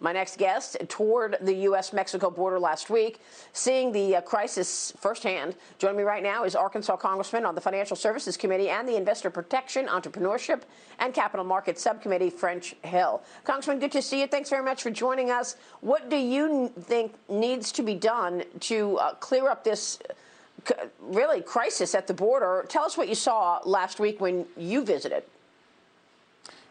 my next guest, toured the U.S.-Mexico border last week, seeing the crisis firsthand. Joining me right now is Arkansas Congressman on the Financial Services Committee and the Investor Protection, Entrepreneurship, and Capital Markets Subcommittee, French Hill. Congressman, good to see you. Thanks very much for joining us. What do you think needs to be done to clear up this really crisis at the border? Tell us what you saw last week when you visited.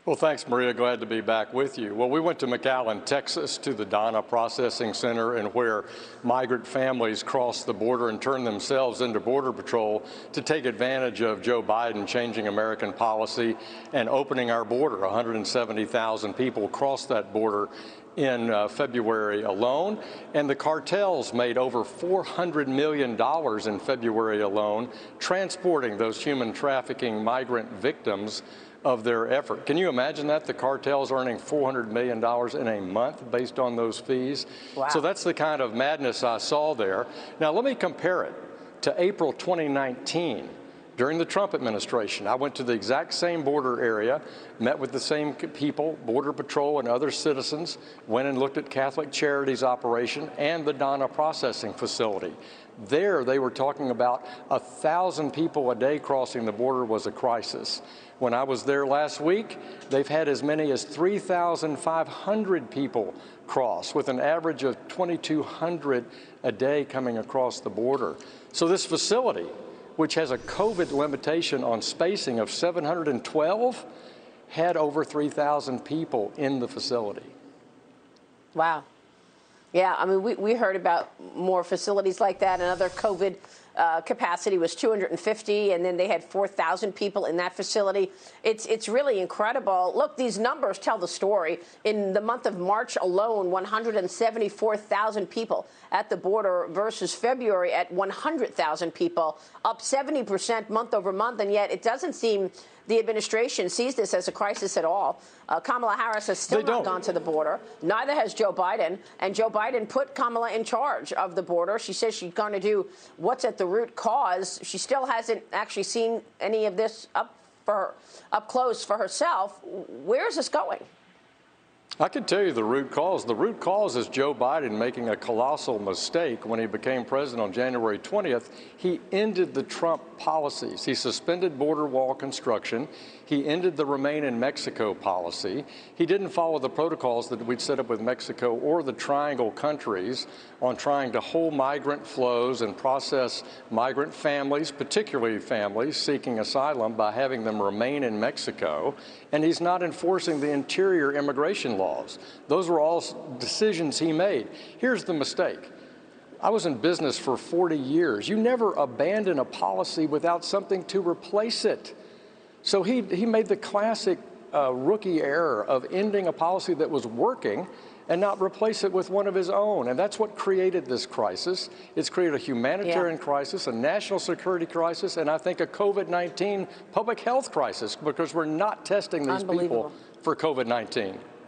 Well, thanks, Maria. Glad to be back with you. Well, we went to McAllen, Texas, to the Donna Processing Center, and where migrant families cross the border and turn themselves into Border Patrol to take advantage of Joe Biden changing American policy and opening our border. 170,000 people crossed that border in February alone, and the cartels made over $400 million in February alone, transporting those human trafficking migrant victims of their effort. Can you imagine that? The cartels earning $400 million in a month based on those fees. Wow. So that's the kind of madness I saw there. Now let me compare it to April 2019. During the Trump administration, I went to the exact same border area, met with the same people, Border Patrol and other citizens, went and looked at Catholic Charities operation and the Donna processing facility. There, they were talking about 1,000 people a day crossing the border was a crisis. When I was there last week, they've had as many as 3,500 people cross, with an average of 2,200 a day coming across the border. So this facility, which has a COVID limitation on spacing of 712, had over 3,000 people in the facility. Wow. Yeah, I mean, we heard about more facilities like that. Another COVID capacity was 250, and then they had 4,000 people in that facility. It's really incredible. Look, these numbers tell the story. In the month of March alone, 174,000 people at the border versus February at 100,000 people, up 70% month over month, and yet it doesn't seem the administration sees this as a crisis at all. Kamala Harris has still not gone to the border. Neither has Joe Biden. And Joe Biden put Kamala in charge of the border. She says she's going to do what's at the root cause. She still hasn't actually seen any of this up close for herself. Where is this going? I can tell you the root cause. The root cause is Joe Biden making a colossal mistake when he became president on January 20th. He ended the Trump policies. He suspended border wall construction. He ended the Remain in Mexico policy. He didn't follow the protocols that we'd set up with Mexico or the Triangle countries on trying to hold migrant flows and process migrant families, particularly families seeking asylum, by having them remain in Mexico. And he's not enforcing the interior immigration laws. Those were all decisions he made. Here's the mistake. I was in business for 40 years. You never abandon a policy without something to replace it. So he made the classic rookie error of ending a policy that was working and not replace it with one of his own. And that's what created this crisis. It's created a humanitarian crisis, a national security crisis, and I think a COVID-19 public health crisis, because we're not testing these people for COVID-19.